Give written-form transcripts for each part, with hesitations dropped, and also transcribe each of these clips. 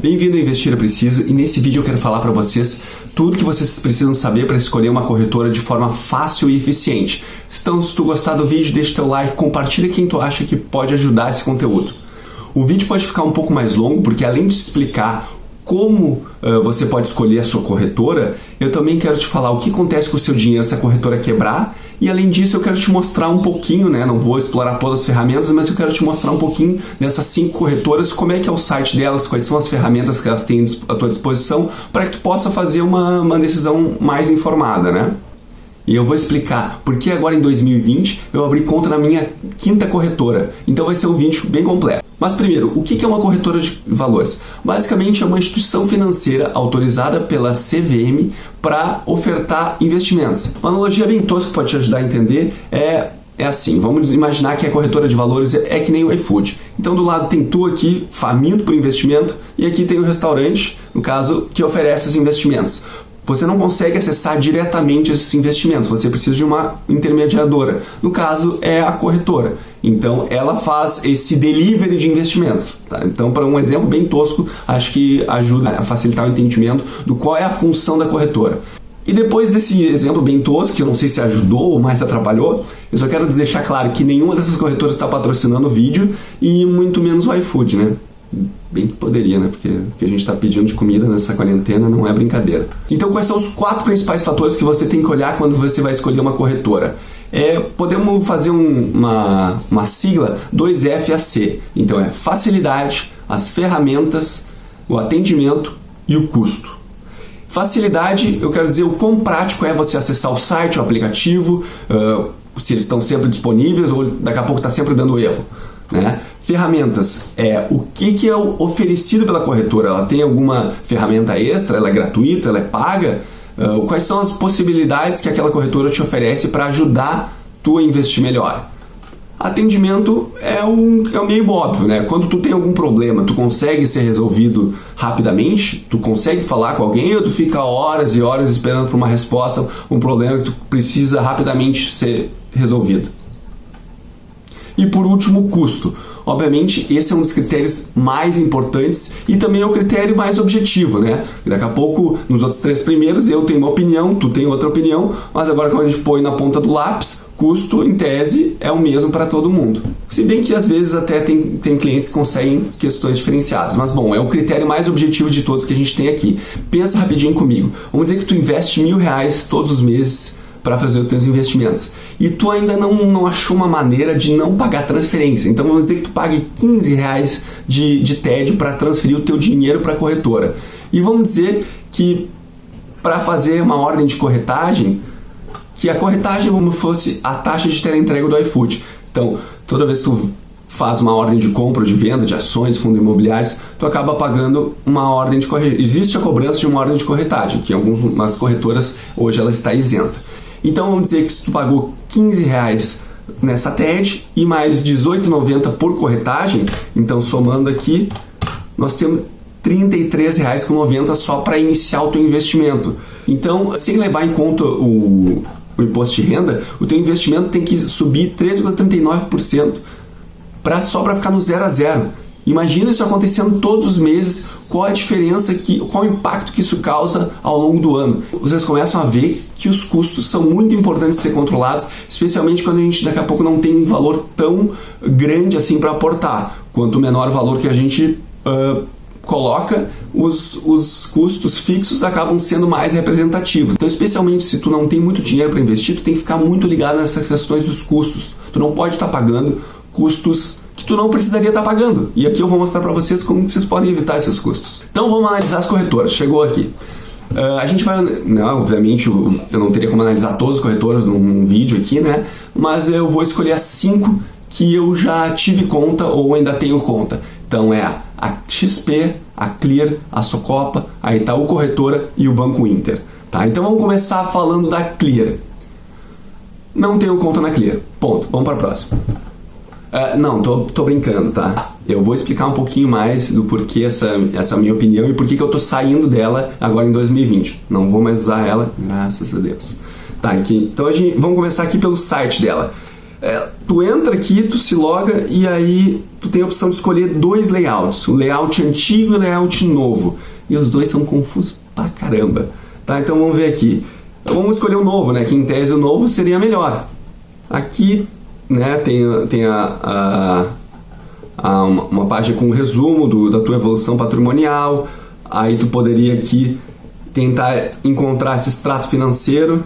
Bem-vindo ao Investir é Preciso, e nesse vídeo eu quero falar para vocês tudo que vocês precisam saber para escolher uma corretora de forma fácil e eficiente. Então, se tu gostar do vídeo, deixa teu like, compartilha quem tu acha que pode ajudar esse conteúdo. O vídeo pode ficar um pouco mais longo, porque além de explicar como você pode escolher a sua corretora, eu também quero te falar o que acontece com o seu dinheiro se a corretora quebrar, e além disso eu quero te mostrar um pouquinho, não vou explorar todas as ferramentas, mas eu quero te mostrar um pouquinho dessas 5 corretoras, como é que é o site delas, quais são as ferramentas que elas têm à tua disposição, para que tu possa fazer uma decisão mais informada, E eu vou explicar porque agora em 2020 eu abri conta na minha 5ª corretora, então vai ser um vídeo bem completo. Mas primeiro, o que é uma corretora de valores? Basicamente é uma instituição financeira autorizada pela CVM para ofertar investimentos. Uma analogia bem tosca que pode te ajudar a entender é assim, vamos imaginar que a corretora de valores é que nem o iFood. Então do lado tem tu aqui, faminto por investimento, e aqui tem o restaurante, no caso, que oferece os investimentos. Você não consegue acessar diretamente esses investimentos, você precisa de uma intermediadora. No caso, é a corretora. Então, ela faz esse delivery de investimentos. Tá? Então, para um exemplo bem tosco, acho que ajuda a facilitar o entendimento do qual é a função da corretora. E depois desse exemplo bem tosco, que eu não sei se ajudou ou mais atrapalhou, eu só quero deixar claro que nenhuma dessas corretoras está patrocinando o vídeo e muito menos o iFood, Bem que poderia, porque o que a gente está pedindo de comida nessa quarentena não é brincadeira. Então, quais são os 4 principais fatores que você tem que olhar quando você vai escolher uma corretora? Podemos fazer uma sigla 2FAC. Então, é facilidade, as ferramentas, o atendimento e o custo. Facilidade, eu quero dizer o quão prático é você acessar o site, o aplicativo, se eles estão sempre disponíveis ou daqui a pouco está sempre dando erro. Ferramentas o que é oferecido pela corretora. Ela tem alguma ferramenta extra? Ela é gratuita? Ela é paga? Quais são as possibilidades que aquela corretora te oferece para ajudar tu a investir melhor? Atendimento é meio óbvio, Quando tu tem algum problema, tu consegue ser resolvido rapidamente? Tu consegue falar com alguém ou tu fica horas e horas esperando por uma resposta, um problema que tu precisa rapidamente ser resolvido? E por último, o custo. Obviamente, esse é um dos critérios mais importantes e também é o critério mais objetivo, Daqui a pouco, nos outros 3 primeiros, eu tenho uma opinião, tu tem outra opinião, mas agora quando a gente põe na ponta do lápis, custo, em tese, é o mesmo para todo mundo. Se bem que às vezes até tem clientes que conseguem questões diferenciadas, mas bom, é o critério mais objetivo de todos que a gente tem aqui. Pensa rapidinho comigo. Vamos dizer que tu investe R$1.000 todos os meses para fazer os teus investimentos. E tu ainda não achou uma maneira de não pagar transferência. Então vamos dizer que tu pague R$15 de TED para transferir o teu dinheiro para a corretora. E vamos dizer que para fazer uma ordem de corretagem, que a corretagem como fosse a taxa de teleentrega do iFood. Então, toda vez que tu faz uma ordem de compra ou de venda de ações, fundos imobiliários, tu acaba pagando uma ordem de corretagem. Existe a cobrança de uma ordem de corretagem, que em algumas corretoras hoje ela está isenta. Então vamos dizer que tu pagou R$15 nessa TED e mais R$18,90 por corretagem, então somando aqui, nós temos R$33,90 só para iniciar o teu investimento. Então, sem levar em conta o imposto de renda, o teu investimento tem que subir 3,39% só para ficar no 0 a 0. Imagina isso acontecendo todos os meses, qual a diferença, qual o impacto que isso causa ao longo do ano. Vocês começam a ver que os custos são muito importantes de ser controlados, especialmente quando a gente daqui a pouco não tem um valor tão grande assim para aportar. Quanto menor o valor que a gente coloca, os custos fixos acabam sendo mais representativos. Então, especialmente se tu não tem muito dinheiro para investir, tu tem que ficar muito ligado nessas questões dos custos. Tu não pode estar pagando custos que tu não precisaria estar pagando. E aqui eu vou mostrar para vocês como vocês podem evitar esses custos. Então vamos analisar as corretoras. Chegou aqui. A gente vai... obviamente eu não teria como analisar todas as corretoras num vídeo aqui, mas eu vou escolher as 5 que eu já tive conta ou ainda tenho conta. Então é a XP, a Clear, a Socopa, a Itaú Corretora e o Banco Inter. Tá? Então vamos começar falando da Clear. Não tenho conta na Clear. Ponto. Vamos para a próxima. Não, tô brincando, tá? Eu vou explicar um pouquinho mais do porquê essa minha opinião e por que eu tô saindo dela agora em 2020. Não vou mais usar ela, graças a Deus. Tá, então vamos começar aqui pelo site dela. Tu entra aqui, tu se loga e aí tu tem a opção de escolher 2 layouts, o layout antigo e o layout novo. E os dois são confusos pra caramba. Tá, então vamos ver aqui. Vamos escolher o novo, né? Que em tese o novo seria melhor. Aqui, né, tem uma página com um resumo da tua evolução patrimonial. Aí tu poderia aqui tentar encontrar esse extrato financeiro.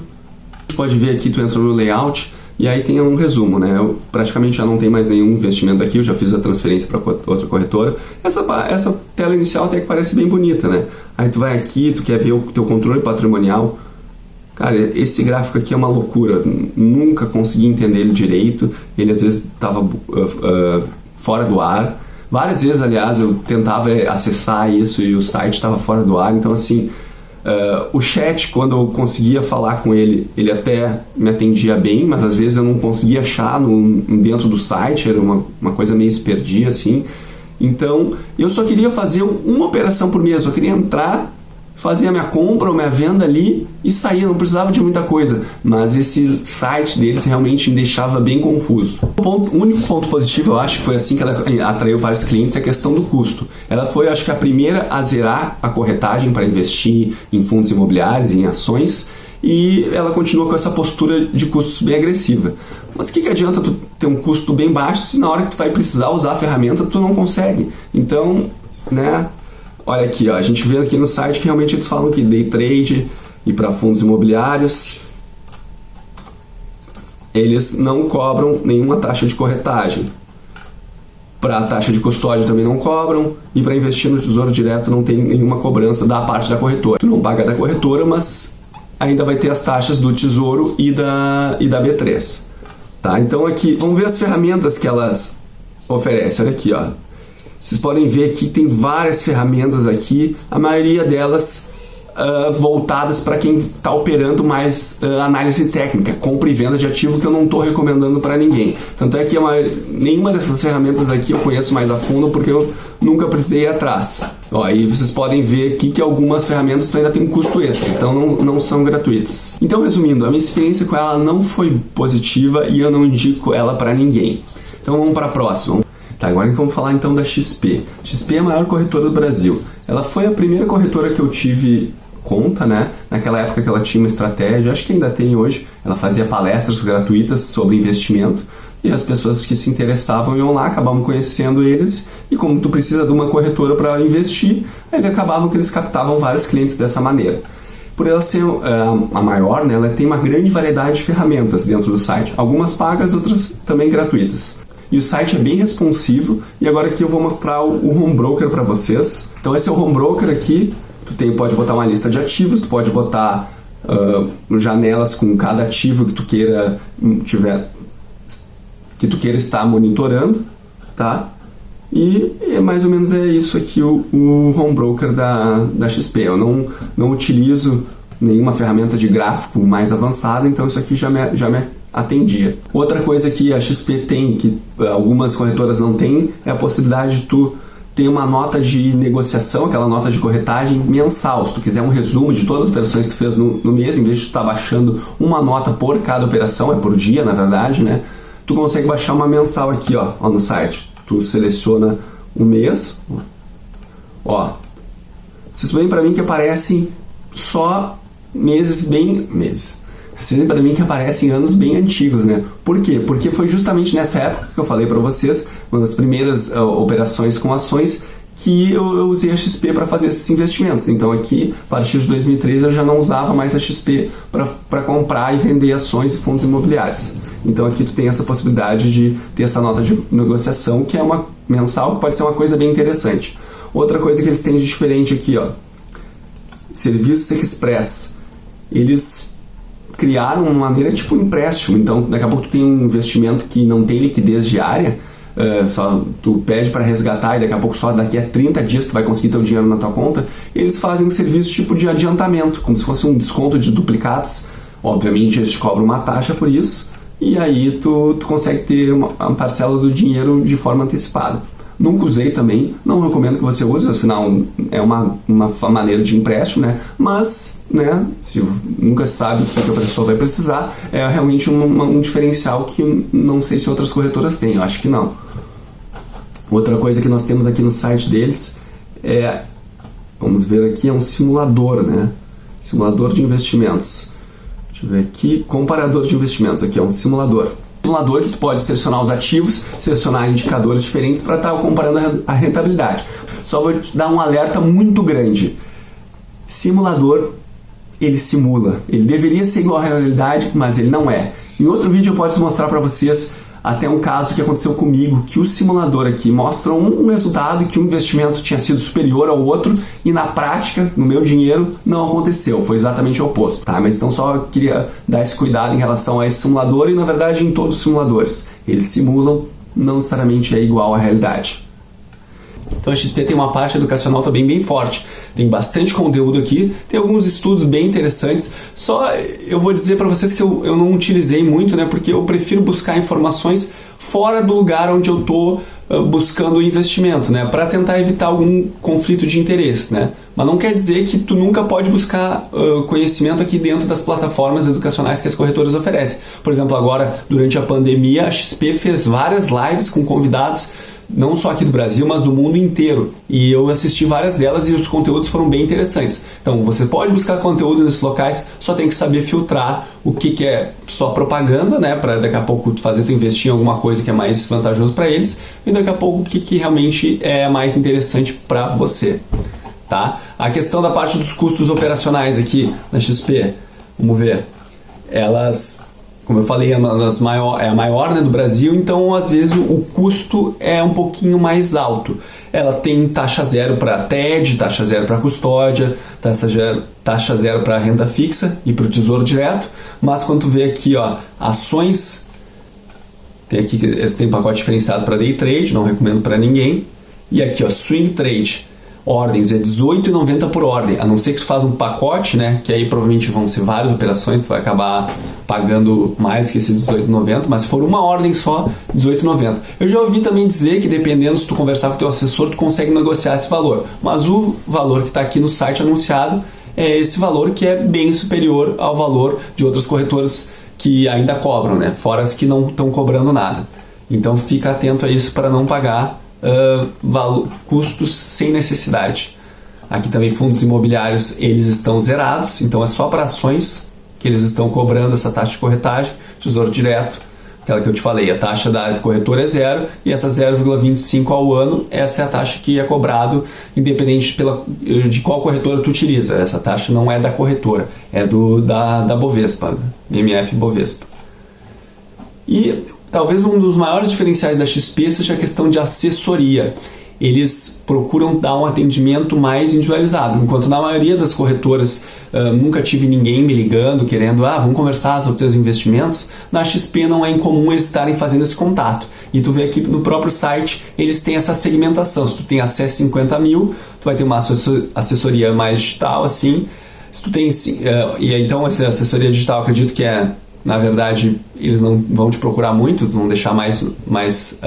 Tu pode ver aqui, tu entra no layout e aí tem um resumo, né? Eu praticamente já não tenho mais nenhum investimento aqui, eu já fiz a transferência para outra corretora. Essa tela inicial até que parece bem bonita, né? Aí tu vai aqui, tu quer ver o teu controle patrimonial. Cara, esse gráfico aqui é uma loucura, nunca consegui entender ele direito, ele às vezes estava fora do ar. Várias vezes, aliás, eu tentava acessar isso e o site estava fora do ar, então assim... o chat, quando eu conseguia falar com ele, ele até me atendia bem, mas às vezes eu não conseguia achar dentro do site, era uma coisa meio esperdia assim. Então, eu só queria fazer uma operação por mês, eu queria entrar, fazer a minha compra ou minha venda ali e sair, eu não precisava de muita coisa, mas esse site deles realmente me deixava bem confuso. O único ponto positivo, eu acho que foi assim que ela atraiu vários clientes, é a questão do custo. Ela foi, acho que, a primeira a zerar a corretagem para investir em fundos imobiliários, em ações, e ela continua com essa postura de custos bem agressiva. Mas o que adianta tu ter um custo bem baixo se na hora que tu vai precisar usar a ferramenta tu não consegue? Então, né... Olha aqui, ó, a gente vê aqui no site que realmente eles falam que day trade e para fundos imobiliários eles não cobram nenhuma taxa de corretagem. Para a taxa de custódia também não cobram e para investir no Tesouro Direto não tem nenhuma cobrança da parte da corretora. Tu não paga da corretora, mas ainda vai ter as taxas do Tesouro e da B3. Tá? Então aqui, vamos ver as ferramentas que elas oferecem. Olha aqui, ó. Vocês podem ver aqui, tem várias ferramentas aqui, a maioria delas voltadas para quem está operando mais análise técnica, compra e venda de ativo, que eu não estou recomendando para ninguém. Tanto é que nenhuma dessas ferramentas aqui eu conheço mais a fundo porque eu nunca precisei ir atrás. Ó, aí vocês podem ver aqui que algumas ferramentas ainda têm um custo extra, então não são gratuitas. Então, resumindo, a minha experiência com ela não foi positiva e eu não indico ela para ninguém. Então vamos para a próxima. Tá, agora vamos falar então da XP. XP é a maior corretora do Brasil. Ela foi a primeira corretora que eu tive conta, né? Naquela época que ela tinha uma estratégia, acho que ainda tem hoje. Ela fazia palestras gratuitas sobre investimento e as pessoas que se interessavam iam lá, acabavam conhecendo eles e como tu precisa de uma corretora para investir, aí acabavam que eles captavam vários clientes dessa maneira. Por ela ser a maior, né, ela tem uma grande variedade de ferramentas dentro do site. Algumas pagas, outras também gratuitas. E o site é bem responsivo. E agora aqui eu vou mostrar o Home Broker para vocês. Então esse é o Home Broker aqui. Tu pode botar uma lista de ativos, tu pode botar janelas com cada ativo que tu queira estar monitorando, tá? E mais ou menos é isso aqui o Home Broker da XP. Eu não utilizo nenhuma ferramenta de gráfico mais avançada, então isso aqui já me atendia. Outra coisa que a XP tem, que algumas corretoras não têm, é a possibilidade de tu ter uma nota de negociação, aquela nota de corretagem mensal. Se tu quiser um resumo de todas as operações que tu fez no mês, em vez de tu estar baixando uma nota por cada operação, é por dia na verdade, né? Tu consegue baixar uma mensal aqui, ó no site. Tu seleciona o mês, ó. Vocês veem para mim que aparecem só meses. Vocês veem para mim que aparecem anos bem antigos, né? Por quê? Porque foi justamente nessa época que eu falei para vocês, uma das primeiras operações com ações, que eu usei a XP para fazer esses investimentos. Então aqui, a partir de 2013, eu já não usava mais a XP para comprar e vender ações e fundos imobiliários. Então aqui tu tem essa possibilidade de ter essa nota de negociação, que é uma mensal, que pode ser uma coisa bem interessante. Outra coisa que eles têm de diferente aqui, ó, Serviços Express. Eles criaram uma maneira tipo empréstimo. Então daqui a pouco tu tem um investimento que não tem liquidez diária, só tu pede para resgatar e daqui a pouco só daqui a 30 dias tu vai conseguir ter o dinheiro na tua conta. Eles fazem um serviço tipo de adiantamento, como se fosse um desconto de duplicatas. Obviamente eles te cobram uma taxa por isso e aí tu consegue ter uma parcela do dinheiro de forma antecipada. Nunca usei também, não recomendo que você use, afinal é uma maneira de empréstimo, né? Mas, né, se nunca sabe o que a pessoa vai precisar, é realmente um diferencial que não sei se outras corretoras têm, eu acho que não. Outra coisa que nós temos aqui no site deles é, vamos ver aqui, é um simulador, né? Simulador de investimentos. Deixa eu ver aqui, comparador de investimentos, aqui é um simulador. Simulador que tu pode selecionar os ativos, selecionar indicadores diferentes para estar comparando a rentabilidade. Só vou te dar um alerta muito grande. Simulador, ele simula. Ele deveria ser igual à realidade, mas ele não é. Em outro vídeo eu posso mostrar para vocês até um caso que aconteceu comigo, que o simulador aqui mostra um resultado que um investimento tinha sido superior ao outro e na prática, no meu dinheiro, não aconteceu, foi exatamente o oposto, tá? Mas então só queria dar esse cuidado em relação a esse simulador e na verdade em todos os simuladores. Eles simulam, não necessariamente é igual à realidade. Então a XP tem uma parte educacional também bem forte, tem bastante conteúdo aqui, tem alguns estudos bem interessantes, só eu vou dizer para vocês que eu não utilizei muito, né, porque eu prefiro buscar informações fora do lugar onde eu estou buscando o investimento, né, para tentar evitar algum conflito de interesse, né, mas não quer dizer que tu nunca pode buscar conhecimento aqui dentro das plataformas educacionais que as corretoras oferecem. Por exemplo, agora, durante a pandemia, a XP fez várias lives com convidados, não só aqui do Brasil, mas do mundo inteiro. E eu assisti várias delas e os conteúdos foram bem interessantes. Então, você pode buscar conteúdo nesses locais, só tem que saber filtrar o que é só propaganda, né, para daqui a pouco fazer tu investir em alguma coisa que é mais vantajoso para eles, e daqui a pouco o que realmente é mais interessante para você. Tá? A questão da parte dos custos operacionais aqui na XP, vamos ver. Elas, como eu falei, é a maior, né, do Brasil, então às vezes o custo é um pouquinho mais alto. Ela tem taxa zero para TED, taxa zero para custódia, taxa zero para renda fixa e para o tesouro direto, mas quando tu vê aqui, ó, ações, esse tem pacote diferenciado para day trade, não recomendo para ninguém, e aqui, ó, swing trade, ordens é R$18,90 por ordem, a não ser que tu faça um pacote, né, que aí provavelmente vão ser várias operações, tu vai acabar pagando mais que esse R$18,90, mas se for uma ordem só, R$18,90. Eu já ouvi também dizer que dependendo, se tu conversar com o teu assessor, tu consegue negociar esse valor, mas o valor que está aqui no site anunciado é esse valor que é bem superior ao valor de outras corretoras que ainda cobram, né, fora as que não estão cobrando nada. Então fica atento a isso para não pagar custos sem necessidade. Aqui também fundos imobiliários, eles estão zerados, então é só para ações que eles estão cobrando essa taxa de corretagem. Tesouro direto, aquela que eu te falei, a taxa da corretora é zero e essa 0,25 ao ano, essa é a taxa que é cobrado independente de qual corretora tu utiliza. Essa taxa não é da corretora, é da Bovespa, MF Bovespa. E talvez um dos maiores diferenciais da XP seja a questão de assessoria. Eles procuram dar um atendimento mais individualizado, enquanto na maioria das corretoras nunca tive ninguém me ligando, querendo, vamos conversar sobre teus investimentos. Na XP não é incomum eles estarem fazendo esse contato. E tu vê aqui no próprio site, eles têm essa segmentação. Se tu tem acesso a 50 mil, tu vai ter uma assessoria mais digital, assim. Se tu tem, e então essa assessoria digital, acredito que na verdade, eles não vão te procurar muito, vão deixar mais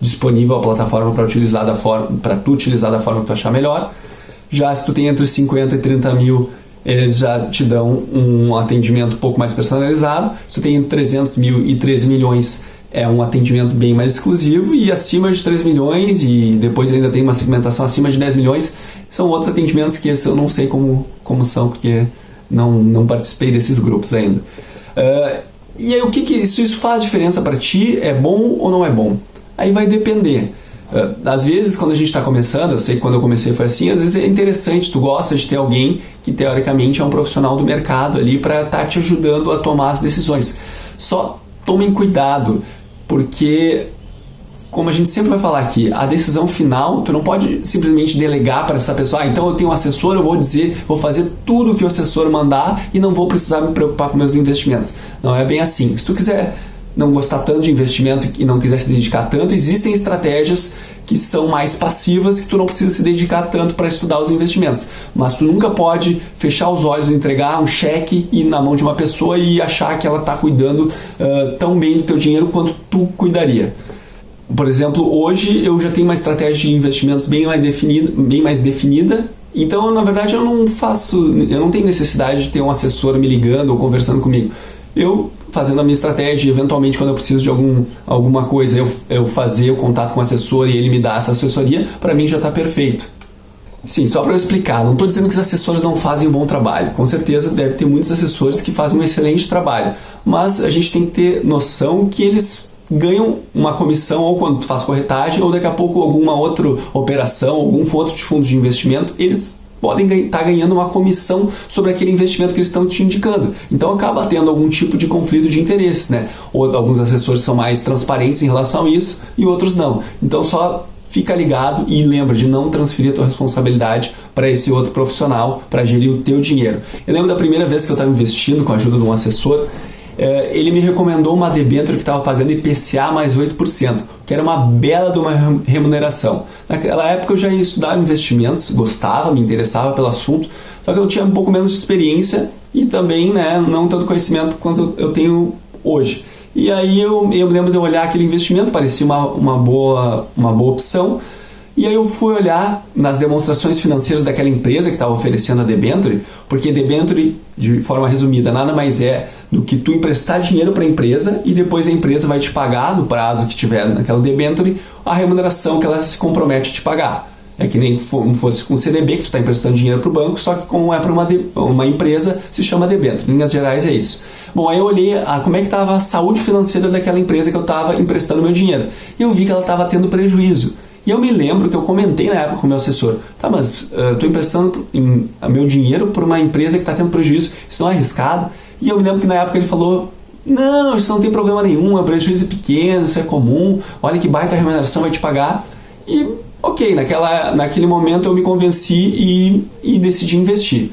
disponível a plataforma para tu utilizar da forma que tu achar melhor. Já se tu tem entre 50 e 30 mil, eles já te dão um atendimento um pouco mais personalizado. Se tu tem entre 300 mil e 13 milhões, é um atendimento bem mais exclusivo. E acima de 3 milhões, e depois ainda tem uma segmentação acima de 10 milhões, são outros atendimentos que eu não sei como são, porque não participei desses grupos ainda. E aí, se isso faz diferença para ti, é bom ou não é bom? Aí vai depender. Às vezes, quando a gente está começando, eu sei que quando eu comecei foi assim, às vezes é interessante, tu gosta de ter alguém que teoricamente é um profissional do mercado ali para estar te ajudando a tomar as decisões. Só tomem cuidado, porque, como a gente sempre vai falar aqui, a decisão final, tu não pode simplesmente delegar para essa pessoa, então eu tenho um assessor, eu vou fazer tudo o que o assessor mandar e não vou precisar me preocupar com meus investimentos. Não é bem assim. Se tu quiser não gostar tanto de investimento e não quiser se dedicar tanto, existem estratégias que são mais passivas, que tu não precisa se dedicar tanto para estudar os investimentos. Mas tu nunca pode fechar os olhos, entregar um cheque na mão de uma pessoa e achar que ela está cuidando tão bem do teu dinheiro quanto tu cuidaria. Por exemplo, hoje eu já tenho uma estratégia de investimentos bem mais definida, então, na verdade, eu não tenho necessidade de ter um assessor me ligando ou conversando comigo. Eu, fazendo a minha estratégia, eventualmente, quando eu preciso de alguma coisa, eu fazer o contato com o assessor e ele me dá essa assessoria, para mim já está perfeito. Sim, só para eu explicar, não estou dizendo que os assessores não fazem um bom trabalho. Com certeza deve ter muitos assessores que fazem um excelente trabalho, mas a gente tem que ter noção que eles ganham uma comissão ou quando tu faz corretagem ou daqui a pouco alguma outra operação, algum outro fundo de investimento, eles podem estar ganhando uma comissão sobre aquele investimento que eles estão te indicando. Então acaba tendo algum tipo de conflito de interesses, né? Ou alguns assessores são mais transparentes em relação a isso e outros não. Então só fica ligado e lembra de não transferir a tua responsabilidade para esse outro profissional para gerir o teu dinheiro. Eu lembro da primeira vez que eu estava investindo com a ajuda de um assessor, ele me recomendou uma debênture que estava pagando IPCA mais 8%, que era uma bela de uma remuneração. Naquela época eu já ia estudar investimentos, gostava, me interessava pelo assunto, só que eu tinha um pouco menos de experiência e também não tanto conhecimento quanto eu tenho hoje. E aí eu lembro de eu olhar aquele investimento, parecia uma boa opção. E aí eu fui olhar nas demonstrações financeiras daquela empresa que estava oferecendo a debênture, porque debênture, de forma resumida, nada mais é do que tu emprestar dinheiro para a empresa e depois a empresa vai te pagar, no prazo que tiver naquela debênture, a remuneração que ela se compromete a te pagar. É que nem fosse com o CDB, que tu está emprestando dinheiro para o banco, só que como é para uma empresa, se chama debênture. Em linhas gerais é isso. Bom, aí eu olhei como é que estava a saúde financeira daquela empresa que eu estava emprestando meu dinheiro. E eu vi que ela estava tendo prejuízo. E eu me lembro que eu comentei na época com o meu assessor, mas estou emprestando meu dinheiro para uma empresa que está tendo prejuízo, isso não é arriscado? E eu me lembro que na época ele falou, não, isso não tem problema nenhum, é prejuízo pequeno, isso é comum, olha que baita remuneração vai te pagar. E ok, naquele momento eu me convenci e decidi investir.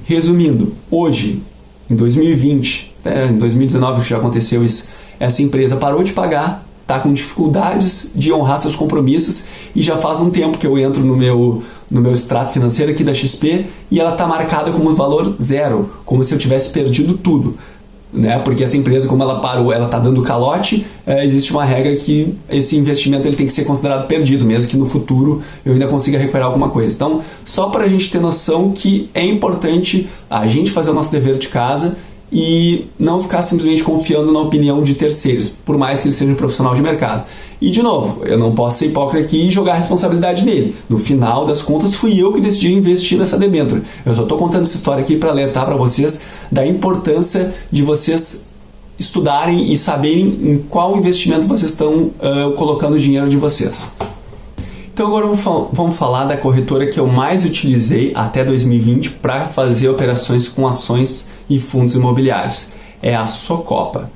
Resumindo, hoje, em 2020, em 2019 que já aconteceu isso, essa empresa parou de pagar, está com dificuldades de honrar seus compromissos e já faz um tempo que eu entro no meu extrato financeiro aqui da XP e ela está marcada como valor zero, como se eu tivesse perdido tudo. Né? Porque essa empresa, como ela parou, ela está dando calote, existe uma regra que esse investimento ele tem que ser considerado perdido, mesmo que no futuro eu ainda consiga recuperar alguma coisa. Então, só para a gente ter noção que é importante a gente fazer o nosso dever de casa e não ficar simplesmente confiando na opinião de terceiros, por mais que ele seja um profissional de mercado. E, de novo, eu não posso ser hipócrita aqui e jogar a responsabilidade nele. No final das contas, fui eu que decidi investir nessa debênture. Eu só estou contando essa história aqui para alertar para vocês da importância de vocês estudarem e saberem em qual investimento vocês estão colocando o dinheiro de vocês. Então agora vamos falar da corretora que eu mais utilizei até 2020 para fazer operações com ações e fundos imobiliários. É a Socopa.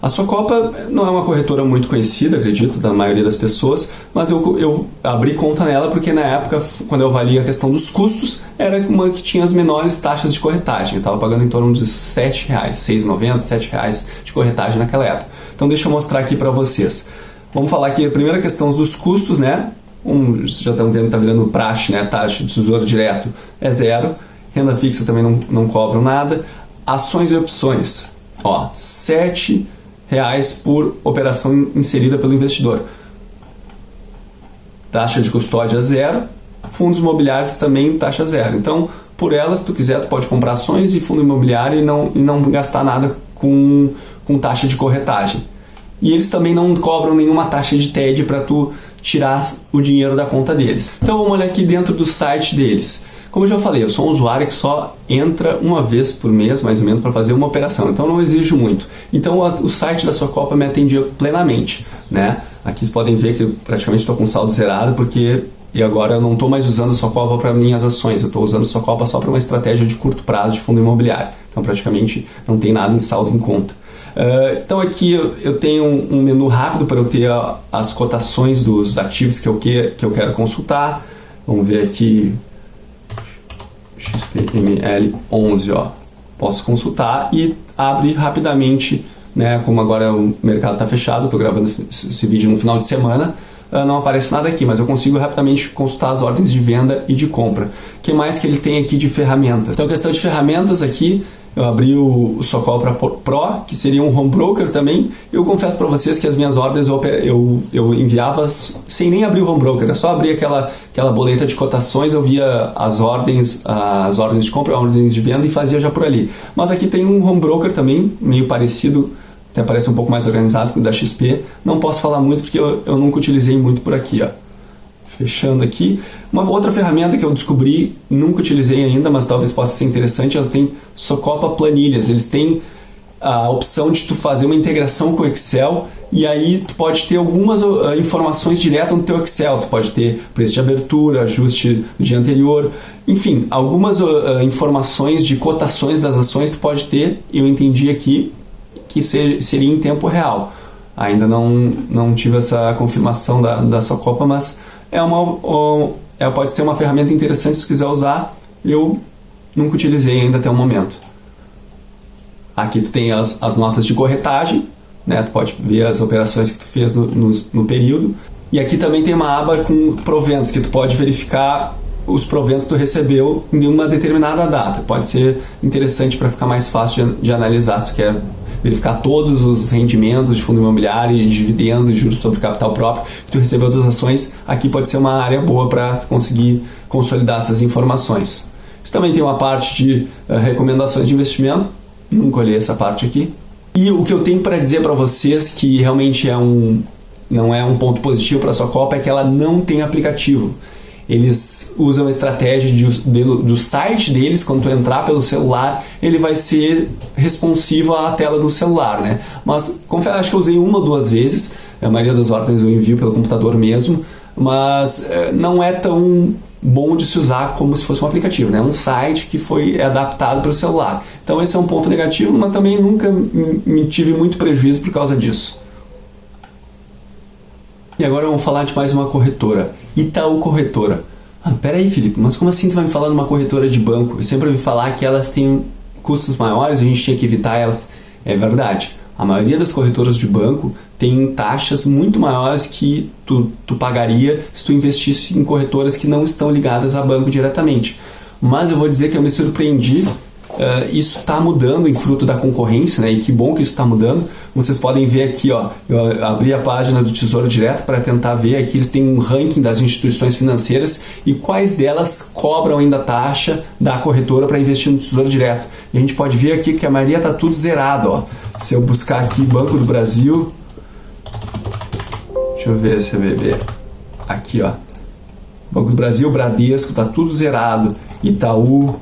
A Socopa não é uma corretora muito conhecida, acredito, da maioria das pessoas, mas eu abri conta nela porque na época, quando eu avaliei a questão dos custos, era uma que tinha as menores taxas de corretagem. Eu estava pagando em torno de R$ 7,00, R$ 6,90, R$ 7,00 de corretagem naquela época. Então deixa eu mostrar aqui para vocês. Vamos falar aqui a primeira questão dos custos, né? Já estão vendo, está virando praxe, né? Taxa de tesouro direto é zero, renda fixa também não cobram nada. Ações e opções, ó, R$ 7,00 por operação inserida pelo investidor. Taxa de custódia zero, fundos imobiliários também taxa zero. Então, por elas, se tu quiser, tu pode comprar ações e fundo imobiliário e não gastar nada com taxa de corretagem. E eles também não cobram nenhuma taxa de TED para tu tirar o dinheiro da conta deles. Então vamos olhar aqui dentro do site deles. Como eu já falei, eu sou um usuário que só entra uma vez por mês, mais ou menos, para fazer uma operação. Então não exijo muito. Então o site da Socopa me atendia plenamente. Né? Aqui vocês podem ver que eu praticamente estou com saldo zerado, porque agora eu não estou mais usando a Socopa para minhas ações. Eu estou usando a Socopa só para uma estratégia de curto prazo de fundo imobiliário. Então praticamente não tem nada em saldo em conta. Então aqui eu tenho um menu rápido para eu ter as cotações dos ativos que eu quero consultar. Vamos ver aqui, XPML 11, ó. Posso consultar e abre rapidamente, né? Como agora o mercado está fechado, estou gravando esse vídeo no final de semana, não aparece nada aqui, mas eu consigo rapidamente consultar as ordens de venda e de compra. O que mais que ele tem aqui de ferramentas? Então, a questão de ferramentas aqui, eu abri o Socopra Pro, que seria um home broker também. Eu confesso para vocês que as minhas ordens eu enviava sem nem abrir o home broker, só abrir aquela boleta de cotações, eu via as ordens de compra, ordens de venda e fazia já por ali. Mas aqui tem um home broker também, meio parecido, até parece um pouco mais organizado que o da XP. Não posso falar muito porque eu nunca utilizei muito por aqui, ó. Fechando aqui. Uma outra ferramenta que eu descobri, nunca utilizei ainda, mas talvez possa ser interessante, ela tem Socopa Planilhas. Eles têm a opção de tu fazer uma integração com o Excel e aí tu pode ter algumas informações direto no teu Excel. Tu pode ter preço de abertura, ajuste do dia anterior, enfim, algumas informações de cotações das ações tu pode ter. Eu entendi aqui que seria em tempo real. Ainda não tive essa confirmação da Socopa, mas pode ser uma ferramenta interessante se tu quiser usar. Eu nunca utilizei ainda até o momento. Aqui tu tem as notas de corretagem, né? Tu pode ver as operações que tu fez no período. E aqui também tem uma aba com proventos, que tu pode verificar os proventos que tu recebeu em uma determinada data. Pode ser interessante para ficar mais fácil de analisar, se tu quer verificar todos os rendimentos de fundo imobiliário, dividendos e juros sobre capital próprio que tu recebeu das ações. Aqui pode ser uma área boa para conseguir consolidar essas informações. Isso também tem uma parte de recomendações de investimento. Nunca olhei essa parte aqui. E o que eu tenho para dizer para vocês, que realmente não é um ponto positivo para a Socopa, é que ela não tem aplicativo. Eles usam a estratégia do site deles. Quando tu entrar pelo celular, ele vai ser responsivo à tela do celular, né? Mas, confesso, acho que eu usei uma ou duas vezes. A maioria das ordens eu envio pelo computador mesmo, mas não é tão bom de se usar como se fosse um aplicativo, né? É um site que é adaptado para o celular. Então esse é um ponto negativo, mas também nunca me tive muito prejuízo por causa disso. E agora vamos falar de mais uma corretora, Itaú Corretora. Peraí, Felipe, mas como assim tu vai me falar de uma corretora de banco? Eu sempre ouvi falar que elas têm custos maiores, a gente tinha que evitar elas. É verdade. A maioria das corretoras de banco tem taxas muito maiores que tu pagaria se tu investisse em corretoras que não estão ligadas a banco diretamente. Mas eu vou dizer que eu me surpreendi. Isso está mudando em fruto da concorrência, né? E que bom que isso está mudando. Vocês podem ver aqui, ó, eu abri a página do Tesouro Direto para tentar ver. Aqui eles têm um ranking das instituições financeiras e quais delas cobram ainda taxa da corretora para investir no Tesouro Direto. E a gente pode ver aqui que a maioria está tudo zerado, ó. Se eu buscar aqui Banco do Brasil, deixa eu ver, CBB, aqui, ó, Banco do Brasil, Bradesco, está tudo zerado, Itaú,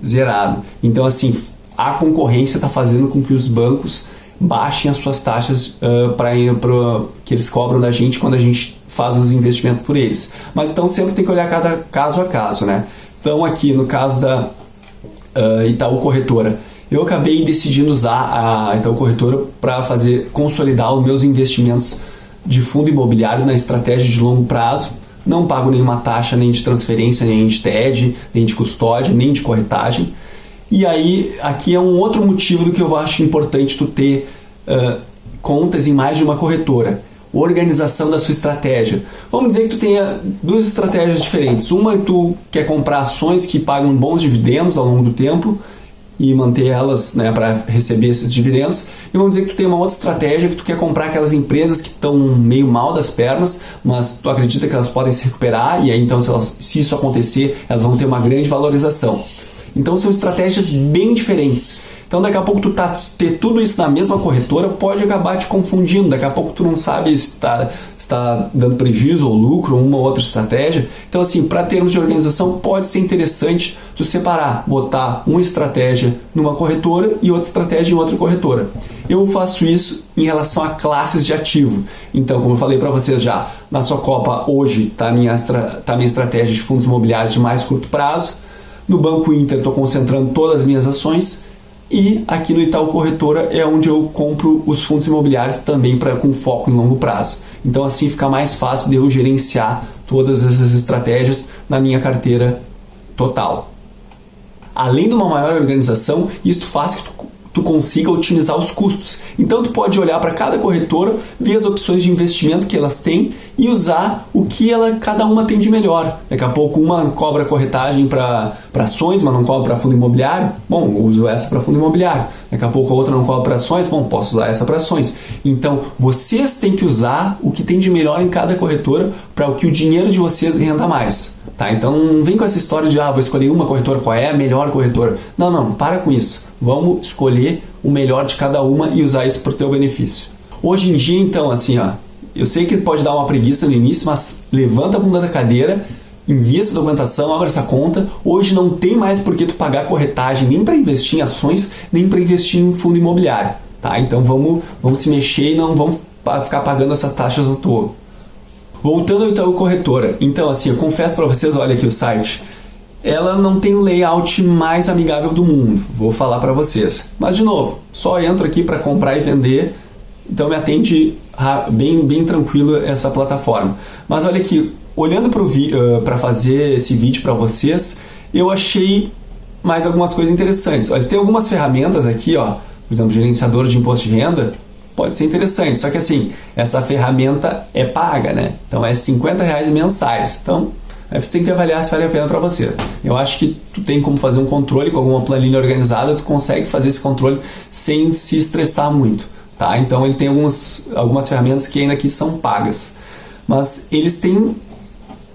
zerado. Então, assim, a concorrência está fazendo com que os bancos baixem as suas taxas que eles cobram da gente quando a gente faz os investimentos por eles. Mas então sempre tem que olhar cada caso a caso, né? Então aqui no caso da Itaú Corretora, eu acabei decidindo usar a Itaú Corretora para consolidar os meus investimentos de fundo imobiliário na estratégia de longo prazo. Não pago nenhuma taxa, nem de transferência, nem de TED, nem de custódia, nem de corretagem. E aí, aqui é um outro motivo do que eu acho importante tu ter contas em mais de uma corretora. Organização da sua estratégia. Vamos dizer que tu tenha duas estratégias diferentes. Uma, tu quer comprar ações que pagam bons dividendos ao longo do tempo e manter elas, né, para receber esses dividendos. E vamos dizer que tu tem uma outra estratégia que tu quer comprar aquelas empresas que estão meio mal das pernas, mas tu acredita que elas podem se recuperar e aí então se isso acontecer, elas vão ter uma grande valorização. Então são estratégias bem diferentes. Então daqui a pouco tu ter tudo isso na mesma corretora pode acabar te confundindo. Daqui a pouco tu não sabe se está dando prejuízo ou lucro, uma ou outra estratégia. Então assim, para termos de organização pode ser interessante tu separar, botar uma estratégia numa corretora e outra estratégia em outra corretora. Eu faço isso em relação a classes de ativo. Então, como eu falei para vocês já, na Socopa hoje está a minha estratégia de fundos imobiliários de mais curto prazo. No Banco Inter estou concentrando todas as minhas ações. E aqui no Itaú Corretora é onde eu compro os fundos imobiliários também com foco em longo prazo. Então assim fica mais fácil de eu gerenciar todas essas estratégias na minha carteira total. Além de uma maior organização, isso faz que tu consiga otimizar os custos. Então tu pode olhar para cada corretora, ver as opções de investimento que elas têm e usar o que cada uma tem de melhor. Daqui a pouco uma cobra corretagem para ações, mas não cobra para fundo imobiliário. Bom, eu uso essa para fundo imobiliário. Daqui a pouco a outra não cobra para ações. Bom, posso usar essa para ações. Então vocês têm que usar o que tem de melhor em cada corretora para o que o dinheiro de vocês renda mais. Tá? Então não vem com essa história de vou escolher uma corretora, qual é a melhor corretora. Não, para com isso. Vamos escolher o melhor de cada uma e usar isso para o teu benefício. Hoje em dia, então, assim, eu sei que pode dar uma preguiça no início, mas levanta a bunda da cadeira, envia essa documentação, abre essa conta. Hoje não tem mais por que tu pagar corretagem nem para investir em ações, nem para investir em fundo imobiliário. Tá? Então vamos se mexer e não vamos ficar pagando essas taxas à toa. Voltando ao Itaú Corretora. Então, assim, eu confesso para vocês, olha aqui o site. Ela não tem o layout mais amigável do mundo, vou falar para vocês. Mas, de novo, só entro aqui para comprar e vender, então me atende bem tranquilo essa plataforma. Mas olha aqui, olhando para fazer esse vídeo para vocês, eu achei mais algumas coisas interessantes. Olha, tem algumas ferramentas aqui, por exemplo, gerenciador de imposto de renda, pode ser interessante, só que assim, essa ferramenta é paga, né? Então é R$50 mensais, então aí você tem que avaliar se vale a pena para você. Eu acho que tu tem como fazer um controle com alguma planilha organizada, tu consegue fazer esse controle sem se estressar muito, tá? Então ele tem algumas ferramentas que ainda aqui são pagas, mas eles têm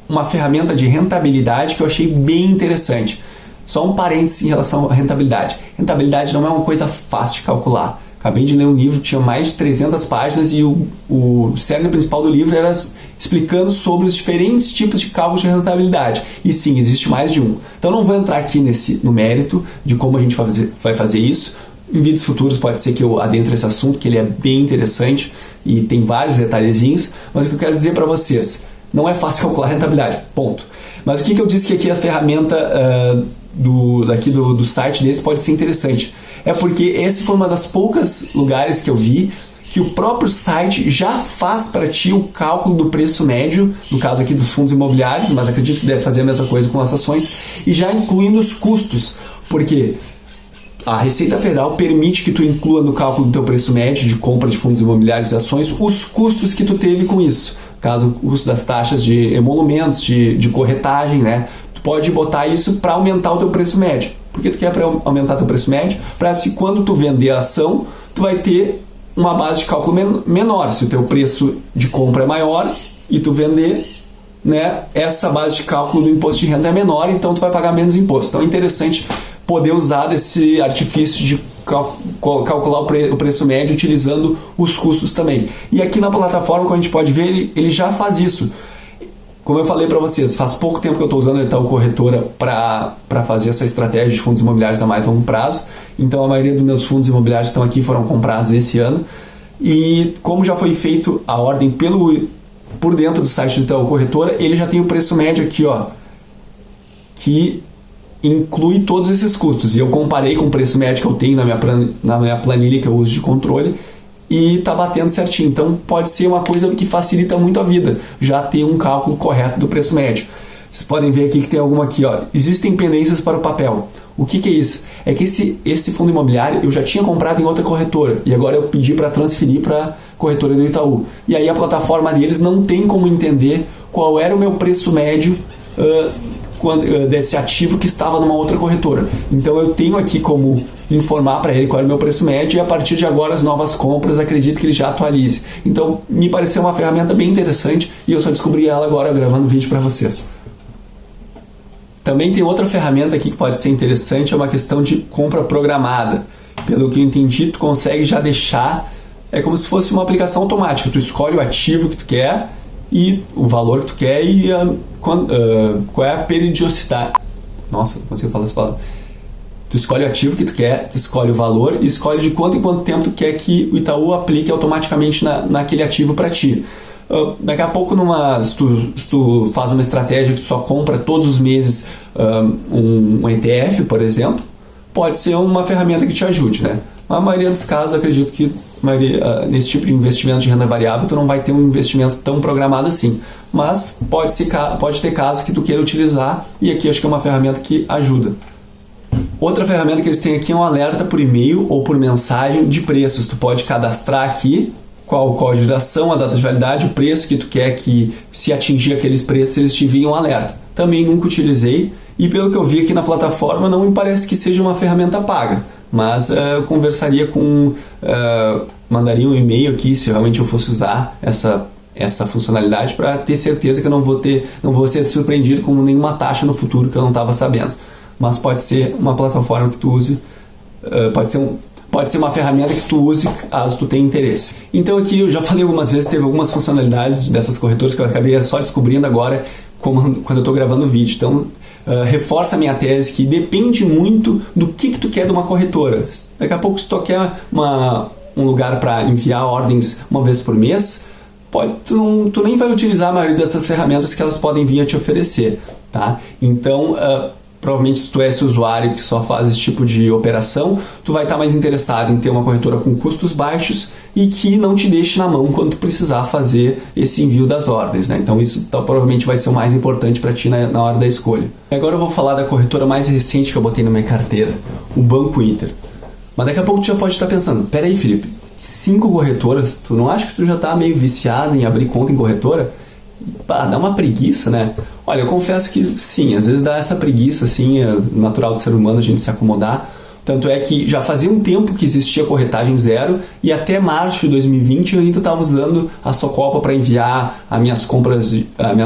uma ferramenta de rentabilidade que eu achei bem interessante. Só um parênteses em relação à rentabilidade. Rentabilidade não é uma coisa fácil de calcular. Acabei de ler um livro, tinha mais de 300 páginas e o cerne principal do livro era explicando sobre os diferentes tipos de cálculo de rentabilidade. E sim, existe mais de um. Então não vou entrar aqui no mérito de como a gente vai fazer isso. Em vídeos futuros pode ser que eu adentre esse assunto, que ele é bem interessante e tem vários detalhezinhos. Mas o que eu quero dizer para vocês, não é fácil calcular a rentabilidade, ponto. Mas o que eu disse que aqui a ferramenta do site deles pode ser interessante? É porque esse foi uma das poucas lugares que eu vi que o próprio site já faz para ti o cálculo do preço médio, no caso aqui dos fundos imobiliários, mas acredito que deve fazer a mesma coisa com as ações, e já incluindo os custos, porque a Receita Federal permite que tu inclua no cálculo do teu preço médio de compra de fundos imobiliários e ações os custos que tu teve com isso. Caso o custo das taxas de emolumentos, de corretagem, né? Tu pode botar isso para aumentar o teu preço médio. Por que tu quer aumentar teu preço médio? Para se quando tu vender a ação, tu vai ter uma base de cálculo menor. Se o teu preço de compra é maior e tu vender, né, essa base de cálculo do imposto de renda é menor, então tu vai pagar menos imposto. Então é interessante poder usar desse artifício de calcular o preço médio utilizando os custos também. E aqui na plataforma, como a gente pode ver, ele já faz isso. Como eu falei para vocês, faz pouco tempo que eu estou usando a Itaú Corretora para fazer essa estratégia de fundos imobiliários a mais longo prazo. Então a maioria dos meus fundos imobiliários que estão aqui foram comprados esse ano. E como já foi feito a ordem por dentro do site do Itaú Corretora, ele já tem o preço médio aqui, que inclui todos esses custos. E eu comparei com o preço médio que eu tenho na minha planilha que eu uso de controle e está batendo certinho. Então pode ser uma coisa que facilita muito a vida, já ter um cálculo correto do preço médio. Vocês podem ver aqui que tem alguma aqui, existem pendências para o papel. O que é isso? É que esse fundo imobiliário eu já tinha comprado em outra corretora e agora eu pedi para transferir para a corretora do Itaú. E aí a plataforma deles não tem como entender qual era o meu preço médio desse ativo que estava numa outra corretora. Então eu tenho aqui como informar para ele qual era o meu preço médio e a partir de agora as novas compras acredito que ele já atualize. Então me pareceu uma ferramenta bem interessante e eu só descobri ela agora gravando vídeo para vocês. Também tem outra ferramenta aqui que pode ser interessante, é uma questão de compra programada. Pelo que eu entendi, tu consegue já deixar, é como se fosse uma aplicação automática. Tu escolhe o ativo que tu quer e o valor que tu quer e qual é a periodicidade. Nossa, não consigo falar essa palavra. Tu escolhe o ativo que tu quer, tu escolhe o valor e escolhe de quanto em quanto tempo tu quer que o Itaú aplique automaticamente naquele ativo para ti. Daqui a pouco, se tu faz uma estratégia que tu só compra todos os meses um ETF, por exemplo, pode ser uma ferramenta que te ajude, né? Na maioria dos casos, acredito que nesse tipo de investimento de renda variável, tu não vai ter um investimento tão programado assim. Mas pode ter casos que tu queira utilizar e aqui acho que é uma ferramenta que ajuda. Outra ferramenta que eles têm aqui é um alerta por e-mail ou por mensagem de preços. Tu pode cadastrar aqui qual o código de ação, a data de validade, o preço que tu quer que, se atingir aqueles preços, eles te enviem um alerta. Também nunca utilizei e pelo que eu vi aqui na plataforma não me parece que seja uma ferramenta paga, mas eu conversaria com, mandaria um e-mail aqui se realmente eu fosse usar essa funcionalidade para ter certeza que eu não vou ser surpreendido com nenhuma taxa no futuro que eu não estava sabendo. Mas pode ser uma plataforma que tu use, pode ser uma ferramenta que tu use caso tu tenha interesse. Então aqui eu já falei algumas vezes, teve algumas funcionalidades dessas corretoras que eu acabei só descobrindo agora quando eu estou gravando o vídeo. Então reforça a minha tese que depende muito do que tu quer de uma corretora. Daqui a pouco se tu quer um lugar para enviar ordens uma vez por mês, tu nem vai utilizar a maioria dessas ferramentas que elas podem vir a te oferecer, tá? Então provavelmente se tu é esse usuário que só faz esse tipo de operação, tu vai estar mais interessado em ter uma corretora com custos baixos e que não te deixe na mão quando tu precisar fazer esse envio das ordens, né? Então isso provavelmente vai ser o mais importante para ti na hora da escolha. Agora eu vou falar da corretora mais recente que eu botei na minha carteira, o Banco Inter. Mas daqui a pouco tu já pode estar pensando, peraí Felipe, 5 corretoras, tu não acha que tu já está meio viciado em abrir conta em corretora? Dá uma preguiça, né? Olha, eu confesso que sim, às vezes dá essa preguiça, assim, é natural do ser humano a gente se acomodar. Tanto é que já fazia um tempo que existia corretagem zero e até março de 2020 eu ainda estava usando a Socopa para enviar as minhas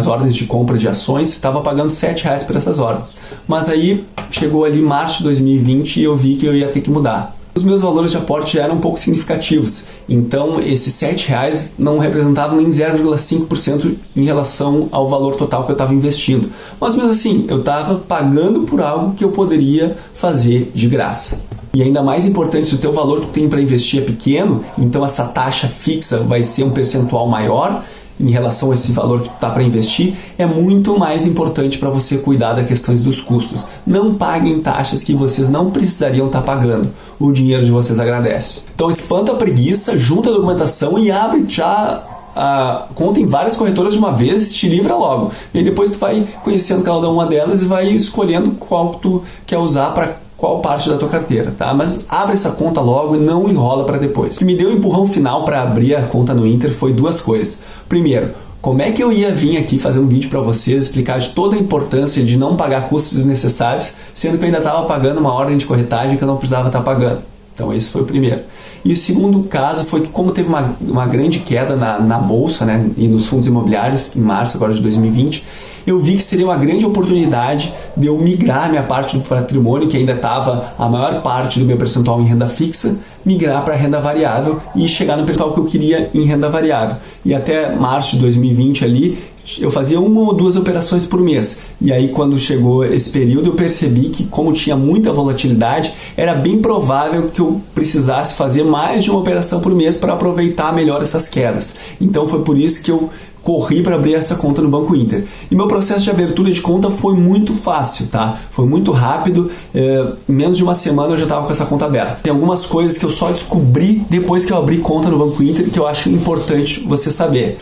ordens de compra de ações, estava pagando R$7 por essas ordens. Mas aí chegou ali março de 2020 e eu vi que eu ia ter que mudar. Os meus valores de aporte já eram um pouco significativos, então esses R$7 não representavam nem 0,5% em relação ao valor total que eu estava investindo. Mas mesmo assim, eu estava pagando por algo que eu poderia fazer de graça. E ainda mais importante, se o teu valor que tu tem para investir é pequeno, então essa taxa fixa vai ser um percentual maior em relação a esse valor que tu está para investir, é muito mais importante para você cuidar das questões dos custos. Não paguem taxas que vocês não precisariam estar pagando. O dinheiro de vocês agradece. Então espanta a preguiça, junta a documentação e abre já a conta em várias corretoras de uma vez, te livra logo. E depois tu vai conhecendo cada uma delas e vai escolhendo qual que tu quer usar para qual parte da tua carteira, tá? Mas abre essa conta logo e não enrola para depois. O que me deu um empurrão final para abrir a conta no Inter foi duas coisas. Primeiro, como é que eu ia vir aqui fazer um vídeo para vocês, explicar de toda a importância de não pagar custos desnecessários, sendo que eu ainda estava pagando uma ordem de corretagem que eu não precisava estar pagando. Então esse foi o primeiro. E o segundo caso foi que como teve uma grande queda na bolsa, né, e nos fundos imobiliários em março agora de 2020, eu vi que seria uma grande oportunidade de eu migrar minha parte do patrimônio, que ainda estava a maior parte do meu percentual em renda fixa, migrar para renda variável e chegar no percentual que eu queria em renda variável. E até março de 2020 ali, eu fazia 1 ou 2 operações por mês. E aí quando chegou esse período eu percebi que como tinha muita volatilidade, era bem provável que eu precisasse fazer mais de uma operação por mês para aproveitar melhor essas quedas. Então foi por isso que eu corri para abrir essa conta no Banco Inter. E meu processo de abertura de conta foi muito fácil, tá? Foi muito rápido, em menos de uma semana eu já estava com essa conta aberta. Tem algumas coisas que eu só descobri depois que eu abri conta no Banco Inter que eu acho importante você saber.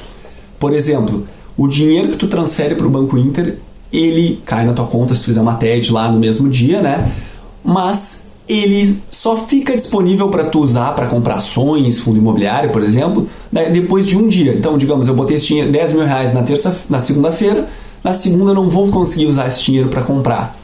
Por exemplo, o dinheiro que tu transfere para o Banco Inter, ele cai na tua conta se tu fizer uma TED lá no mesmo dia, né? Mas ele só fica disponível para tu usar para comprar ações, fundo imobiliário, por exemplo, depois de um dia. Então, digamos, eu botei esse dinheiro, R$10.000 na segunda-feira, na segunda eu não vou conseguir usar esse dinheiro para comprar.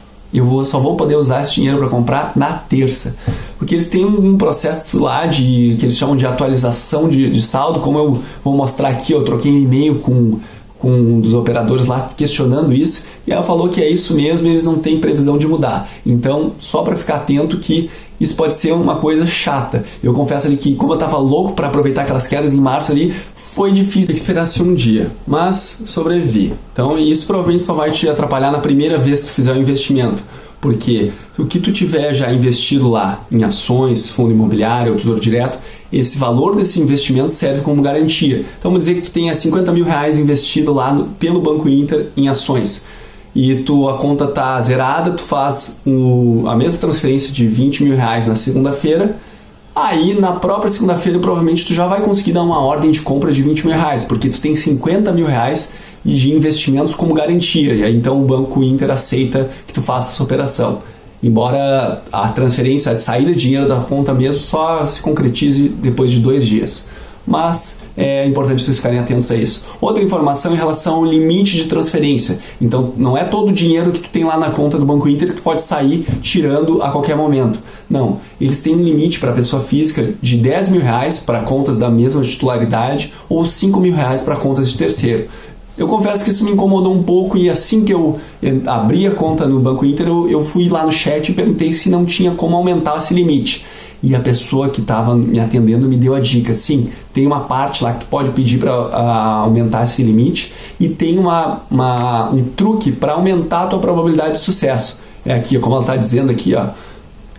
Só vou poder usar esse dinheiro para comprar na terça. Porque eles têm um processo lá que eles chamam de atualização de saldo, como eu vou mostrar aqui, eu troquei um e-mail com um dos operadores lá questionando isso, e ela falou que é isso mesmo e eles não têm previsão de mudar. Então, só para ficar atento que isso pode ser uma coisa chata. Eu confesso ali que, como eu estava louco para aproveitar aquelas quedas em março ali, foi difícil que esperasse um dia, mas sobrevivi. Então, isso provavelmente só vai te atrapalhar na primeira vez que tu fizer o investimento. Porque o que tu tiver já investido lá em ações, fundo imobiliário ou tesouro direto, esse valor desse investimento serve como garantia. Então vamos dizer que tu tenha R$50.000 investido lá pelo Banco Inter em ações e a conta está zerada, tu faz a mesma transferência de R$20.000 na segunda-feira, aí na própria segunda-feira provavelmente tu já vai conseguir dar uma ordem de compra de R$20.000, porque tu tem R$50.000 de investimentos como garantia, e aí então o Banco Inter aceita que tu faça essa operação. embora a transferência, a saída de dinheiro da conta mesmo só se concretize depois de 2 dias. Mas é importante vocês ficarem atentos a isso. Outra informação em relação ao limite de transferência. Então, não é todo o dinheiro que tu tem lá na conta do Banco Inter que tu pode sair tirando a qualquer momento. Não, eles têm um limite para a pessoa física de R$10.000 para contas da mesma titularidade ou R$5.000 para contas de terceiro. Eu confesso que isso me incomodou um pouco e assim que eu abri a conta no Banco Inter, eu fui lá no chat e perguntei se não tinha como aumentar esse limite. E a pessoa que estava me atendendo me deu a dica, sim, tem uma parte lá que tu pode pedir para aumentar esse limite e tem um truque para aumentar a tua probabilidade de sucesso. É aqui, como ela está dizendo aqui, ó,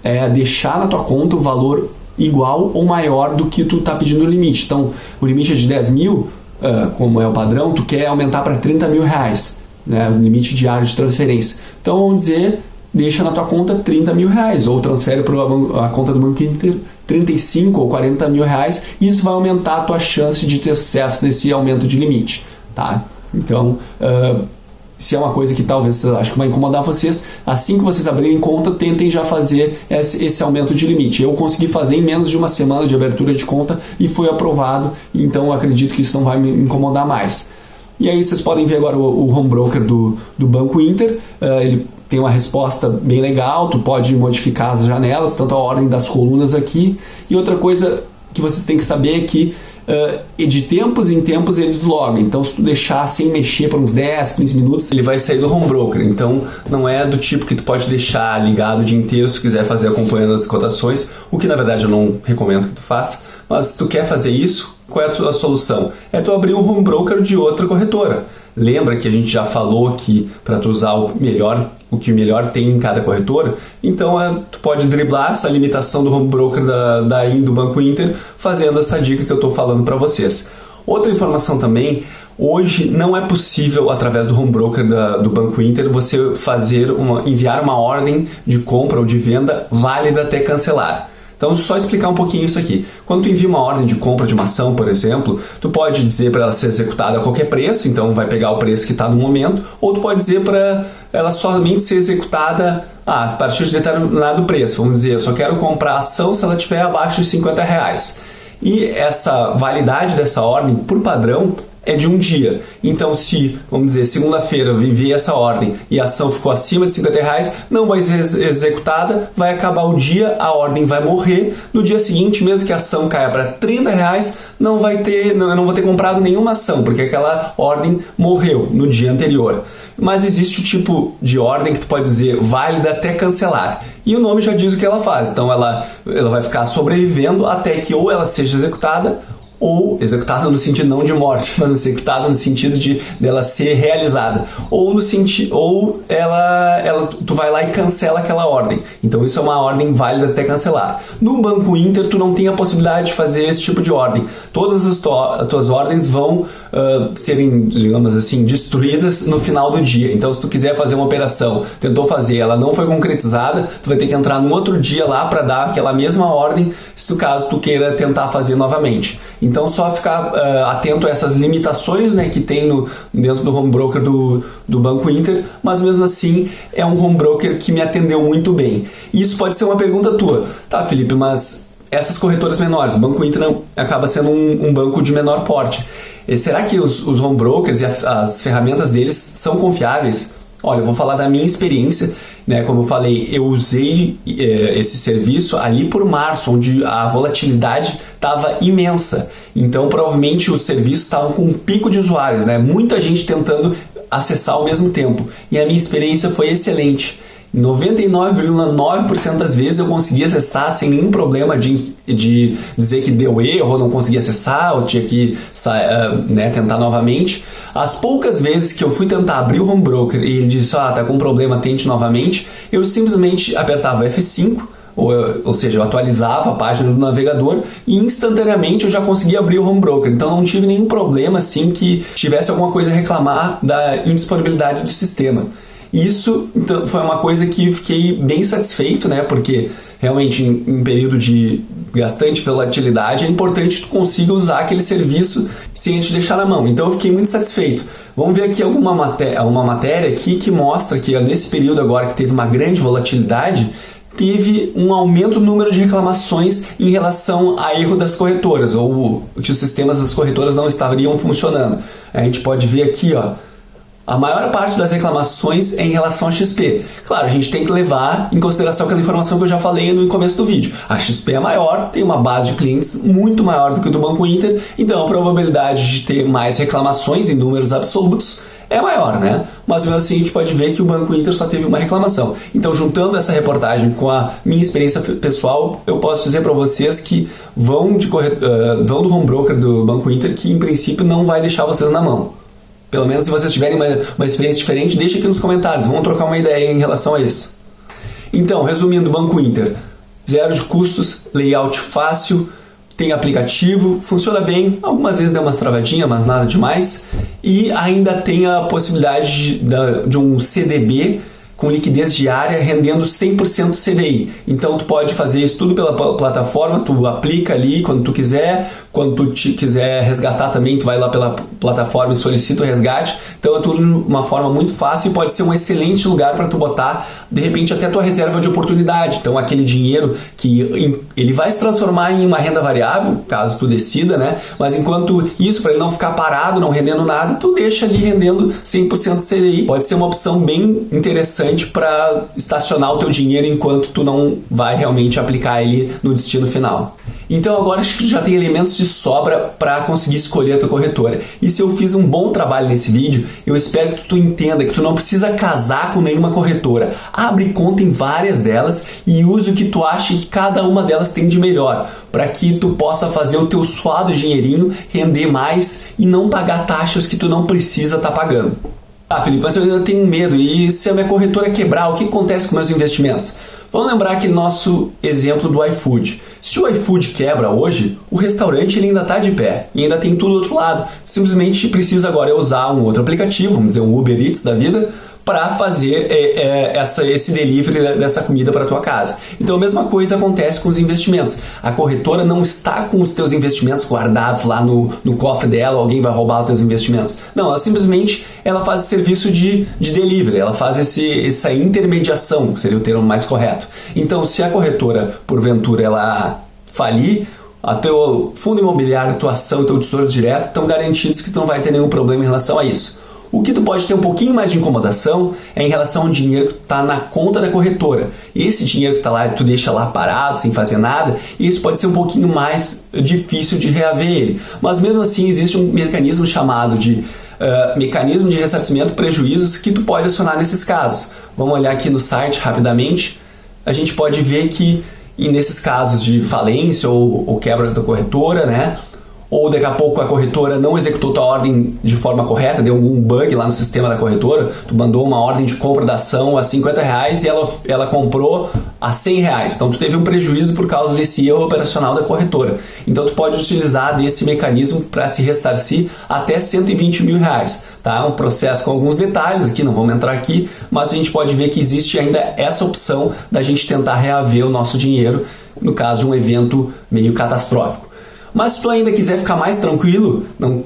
é deixar na tua conta o valor igual ou maior do que tu está pedindo o limite. Então, o limite é de 10 mil, como é o padrão, tu quer aumentar para R$30.000, né, o limite diário de transferência. Então, vamos dizer, deixa na tua conta R$30.000 ou transfere para a conta do Banco Inter 35 ou 40 mil reais. Isso vai aumentar a tua chance de ter sucesso nesse aumento de limite, tá? Então, se é uma coisa que talvez acho que vai incomodar vocês, assim que vocês abrirem conta, tentem já fazer esse aumento de limite. Eu consegui fazer em menos de uma semana de abertura de conta e foi aprovado, então eu acredito que isso não vai me incomodar mais. E aí vocês podem ver agora o home broker do Banco Inter. Ele tem uma resposta bem legal, tu pode modificar as janelas, tanto a ordem das colunas aqui. E outra coisa que vocês têm que saber é que de tempos em tempos ele desloga. Então, se tu deixar sem mexer por uns 10, 15 minutos, ele vai sair do home broker. Então, não é do tipo que tu pode deixar ligado o dia inteiro se tu quiser fazer acompanhando as cotações, o que na verdade eu não recomendo que tu faça. Mas se tu quer fazer isso, qual é a tua solução? É tu abrir o home broker de outra corretora. Lembra que a gente já falou que para tu usar o que melhor tem em cada corretora? Então tu pode driblar essa limitação do home broker do Banco Inter fazendo essa dica que eu estou falando para vocês. Outra informação também, hoje não é possível através do home broker do Banco Inter você enviar uma ordem de compra ou de venda válida até cancelar. Então, só explicar um pouquinho isso aqui. Quando tu envia uma ordem de compra de uma ação, por exemplo, tu pode dizer para ela ser executada a qualquer preço, então vai pegar o preço que está no momento, ou tu pode dizer para ela somente ser executada a partir de determinado preço. Vamos dizer, eu só quero comprar a ação se ela estiver abaixo de R$50. E essa validade dessa ordem, por padrão, é de um dia. Então, se, vamos dizer, segunda-feira eu enviei essa ordem e a ação ficou acima de R$50, não vai ser executada, vai acabar o dia, a ordem vai morrer. No dia seguinte, mesmo que a ação caia para R$30, eu não vou ter comprado nenhuma ação, porque aquela ordem morreu no dia anterior. Mas existe o tipo de ordem que tu pode dizer válida até cancelar. E o nome já diz o que ela faz. Então, ela vai ficar sobrevivendo até que ou ela seja executada, ou executada no sentido não de morte, mas executada no sentido de dela ser realizada, ou no sentido, ou tu vai lá e cancela aquela ordem. Então isso é uma ordem válida até cancelar. No Banco Inter tu não tem a possibilidade de fazer esse tipo de ordem. Todas as tuas ordens vão serem, digamos assim, destruídas no final do dia. Então se tu quiser fazer uma operação, tentou fazer, ela não foi concretizada, tu vai ter que entrar no outro dia lá para dar aquela mesma ordem, caso tu queira tentar fazer novamente. Então, só ficar atento a essas limitações, né, que tem dentro do home broker do Banco Inter, mas mesmo assim é um home broker que me atendeu muito bem. E isso pode ser uma pergunta tua. Tá, Felipe, mas essas corretoras menores, o Banco Inter acaba sendo um banco de menor porte. E será que os home brokers e as ferramentas deles são confiáveis? Olha, eu vou falar da minha experiência, né? Como eu falei, eu usei esse serviço ali por março, onde a volatilidade estava imensa. Então, provavelmente, os serviços estavam com um pico de usuários, né? Muita gente tentando acessar ao mesmo tempo. E a minha experiência foi excelente. 99,9% das vezes eu consegui acessar sem nenhum problema de dizer que deu erro, ou não consegui acessar, ou tinha que tentar novamente. As poucas vezes que eu fui tentar abrir o home broker e ele disse, tá com problema, tente novamente, eu simplesmente apertava F5, ou seja, eu atualizava a página do navegador e instantaneamente eu já conseguia abrir o home broker. Então não tive nenhum problema assim que tivesse alguma coisa a reclamar da indisponibilidade do sistema. Isso então, foi uma coisa que eu fiquei bem satisfeito, né? Porque realmente em período de bastante volatilidade, é importante que tu consiga usar aquele serviço sem te deixar na mão. Então eu fiquei muito satisfeito. Vamos ver aqui uma matéria aqui que mostra que nesse período agora que teve uma grande volatilidade, teve um aumento no número de reclamações em relação a erro das corretoras, ou que os sistemas das corretoras não estariam funcionando. A gente pode ver aqui, a maior parte das reclamações é em relação a XP. Claro, a gente tem que levar em consideração aquela informação que eu já falei no começo do vídeo. A XP é maior, tem uma base de clientes muito maior do que o do Banco Inter, então a probabilidade de ter mais reclamações em números absolutos é maior, né? Mas mesmo assim a gente pode ver que o Banco Inter só teve uma reclamação. Então, juntando essa reportagem com a minha experiência pessoal, eu posso dizer para vocês que vão do home broker do Banco Inter, que em princípio não vai deixar vocês na mão. Pelo menos se vocês tiverem uma experiência diferente, deixa aqui nos comentários, vamos trocar uma ideia em relação a isso. Então, resumindo, Banco Inter, zero de custos, layout fácil, tem aplicativo, funciona bem, algumas vezes deu uma travadinha, mas nada demais, e ainda tem a possibilidade de um CDB com liquidez diária rendendo 100% CDI. Então tu pode fazer isso tudo pela plataforma, tu aplica ali quando tu quiser, quando tu quiser resgatar também, tu vai lá pela plataforma e solicita o resgate. Então é tudo de uma forma muito fácil e pode ser um excelente lugar para tu botar, de repente, até a tua reserva de oportunidade. Então aquele dinheiro que ele vai se transformar em uma renda variável, caso tu decida, né? Mas enquanto isso, para ele não ficar parado, não rendendo nada, tu deixa ali rendendo 100% CDI. Pode ser uma opção bem interessante para estacionar o teu dinheiro enquanto tu não vai realmente aplicar ele no destino final. Então agora acho que tu já tem elementos de sobra para conseguir escolher a tua corretora. E se eu fiz um bom trabalho nesse vídeo, eu espero que tu entenda que tu não precisa casar com nenhuma corretora. Abre conta em várias delas e use o que tu acha que cada uma delas tem de melhor, para que tu possa fazer o teu suado dinheirinho render mais e não pagar taxas que tu não precisa estar pagando. Felipe, mas eu ainda tenho medo. E se a minha corretora quebrar, o que acontece com meus investimentos? Vamos lembrar aquele nosso exemplo do iFood. Se o iFood quebra hoje, o restaurante ele ainda está de pé e ainda tem tudo do outro lado. Simplesmente precisa agora usar um outro aplicativo, vamos dizer um Uber Eats da vida, para fazer esse delivery dessa comida para a tua casa. Então a mesma coisa acontece com os investimentos. A corretora não está com os teus investimentos guardados lá no cofre dela, alguém vai roubar os teus investimentos. Não, ela simplesmente faz serviço de delivery, ela faz essa intermediação, seria o termo mais correto. Então se a corretora, porventura, ela falir, a teu fundo imobiliário, a tua ação, o teu tesouro direto estão garantidos que tu não vai ter nenhum problema em relação a isso. O que tu pode ter um pouquinho mais de incomodação é em relação ao dinheiro que está na conta da corretora. Esse dinheiro que está lá, tu deixa lá parado, sem fazer nada, e isso pode ser um pouquinho mais difícil de reaver ele. Mas mesmo assim existe um mecanismo chamado de mecanismo de ressarcimento de prejuízos que tu pode acionar nesses casos. Vamos olhar aqui no site rapidamente. A gente pode ver que nesses casos de falência ou quebra da corretora, né? Ou daqui a pouco a corretora não executou tua ordem de forma correta, deu algum bug lá no sistema da corretora, tu mandou uma ordem de compra da ação a R$50 e ela comprou a R$100. Então tu teve um prejuízo por causa desse erro operacional da corretora. Então tu pode utilizar desse mecanismo para se ressarcir até R$120 mil. Tá? Um processo com alguns detalhes aqui, não vamos entrar aqui, mas a gente pode ver que existe ainda essa opção da gente tentar reaver o nosso dinheiro no caso de um evento meio catastrófico. Mas se tu ainda quiser ficar mais tranquilo, não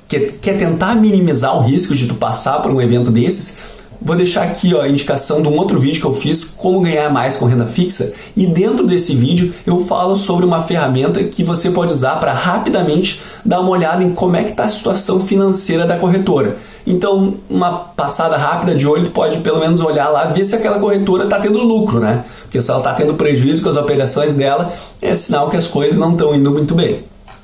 quer tentar minimizar o risco de tu passar por um evento desses, vou deixar aqui a indicação de um outro vídeo que eu fiz, como ganhar mais com renda fixa, e dentro desse vídeo eu falo sobre uma ferramenta que você pode usar para rapidamente dar uma olhada em como é que está a situação financeira da corretora. Então, uma passada rápida de olho, tu pode pelo menos olhar lá, ver se aquela corretora está tendo lucro, né? Porque se ela está tendo prejuízo com as operações dela, é sinal que as coisas não estão indo muito bem.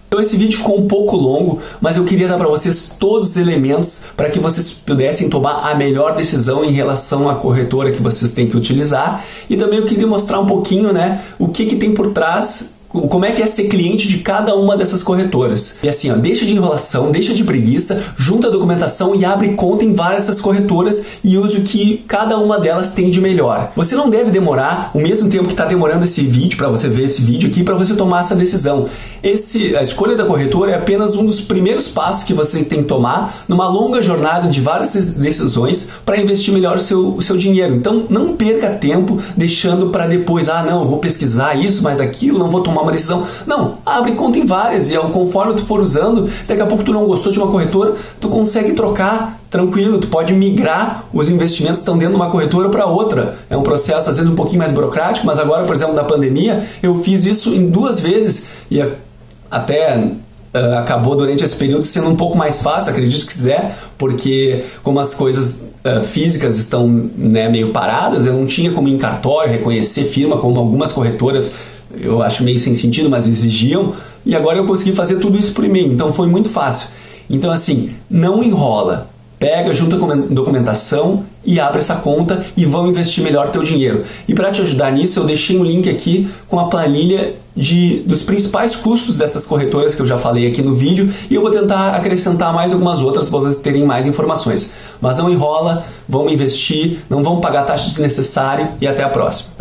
Então esse vídeo ficou um pouco longo, mas eu queria dar para vocês todos os elementos para que vocês pudessem tomar a melhor decisão em relação à corretora que vocês têm que utilizar. E também eu queria mostrar um pouquinho, né, o que tem por trás como é que é ser cliente de cada uma dessas corretoras. E assim, ó, deixa de enrolação, deixa de preguiça, junta a documentação e abre conta em várias dessas corretoras e use o que cada uma delas tem de melhor. Você não deve demorar o mesmo tempo que está demorando esse vídeo, para você ver esse vídeo aqui, para você tomar essa decisão. A escolha da corretora é apenas um dos primeiros passos que você tem que tomar numa longa jornada de várias decisões para investir melhor o seu dinheiro. Então, não perca tempo deixando para depois, não, eu vou pesquisar isso, mas aquilo, não vou tomar uma decisão. Não, abre conta em várias e conforme tu for usando, se daqui a pouco tu não gostou de uma corretora, tu consegue trocar tranquilo, tu pode migrar os investimentos que estão dentro de uma corretora para outra. É um processo às vezes um pouquinho mais burocrático, mas agora, por exemplo, na pandemia, eu fiz isso em 2 vezes e até acabou durante esse período sendo um pouco mais fácil, acredito que quiser, porque como as coisas físicas estão meio paradas, eu não tinha como ir em cartório, reconhecer firma, como algumas corretoras eu acho meio sem sentido, mas exigiam, e agora eu consegui fazer tudo isso por e-mail, então foi muito fácil. Então assim, não enrola, pega, junta com documentação e abre essa conta e vão investir melhor teu dinheiro. E para te ajudar nisso, eu deixei um link aqui com a planilha dos principais custos dessas corretoras que eu já falei aqui no vídeo, e eu vou tentar acrescentar mais algumas outras para vocês terem mais informações. Mas não enrola, vão investir, não vão pagar taxa desnecessária e até a próxima.